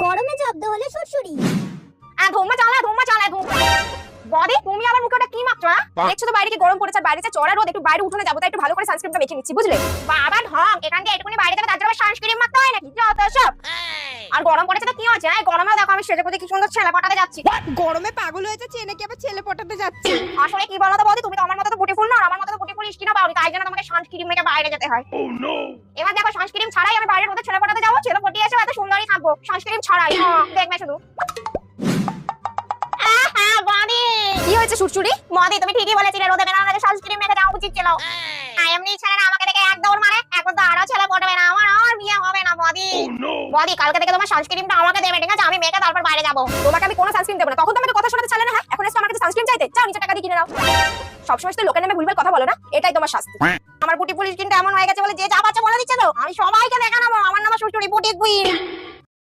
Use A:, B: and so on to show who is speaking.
A: গরমে জব্দ হলে সুরসুরি।
B: ধুম্মা চালা বডি তুমি আমার মুখে ওটা কি মাত্র? দেখছো তো বাইরে কি গরম পড়েছে, বাইরে যে চড়া রোদ, একটু বাইরে উঠোনে যাবো, তাই একটু ভালো করে সানস্ক্রিনটা মেখে নিচ্ছি, বুঝলে? বাবা ঢং, এখান থেকে একটুখানি বাইরে যাবে, তার জন্য সানস্ক্রিন মারতে হয় নাকি? যত সব। আর গরম পড়েছে তো কি হচ্ছে? এই গরমেও দেখো আমি সেজে গুজে কি সুন্দর ছেলে পটাতে যাচ্ছি।
C: গরমে পাগল হয়ে যাচ্ছে নাকি আবার ছেলে পটাতে যাচ্ছে?
B: আসলে কি বলো তো বৌদি, তুমি তো আমার মতো তো বুটিফুল না, আর আমার মতো তো বুটিফুল স্কিনও পাওনি, তাই জন্য তোমাকে সানস্ক্রিন মেখে বাইরে যেতে হয়। এবার দেখো সানস্ক্রিন ছাড়াই আমি বাইরে রোদে ছেলে পটাতে যাবো, ছেলে পটিয়ে এসে এত সুন্দরই থাকবো সানস্ক্রিন ছাড়াই। দেখবে শুধু। বডি কি হয়েছে সুরসুরি? বডি তুমি ঠিকই বলেছিলে, রোদে বেরোনোর আগে সানস্ক্রিন মেখে যাওয়া উচিত ছিল। এমনি ছেলেরা আমাকে দেখে এক দৌড় মারে, এখন তো আরো ছেলে পটাবে না, আমার আর বিয়ে হবে না বডি। বডি কালকে থেকে তোমার সানস্ক্রিনটা আমাকে দেবে, ঠিক আছে? আমি মেখে তারপর বাইরে যাবো। তোমাকে আমি কোনো সানস্ক্রিন দেবো না, তখন তো আমাকে কথা শোনাতে চাইলে না। হ্যাঁ, এখন এসে আমার কাছে সানস্ক্রিন চাইতে চাও, নিচে টাকা দিয়ে কিনে নাও। সবসময় তো লোকের নামে ভুলভাল কথা বলো না, এটাই তোমার শাস্তি। আমার বুটি পুলিশ কিন্তু এমন হয়ে গেছে বলে যে যা পাচ্ছে বলে দিচ্ছে তো, আমি সবাইকে দেখা নেবো আমার নাম সুরসুরি বুটি কুইন।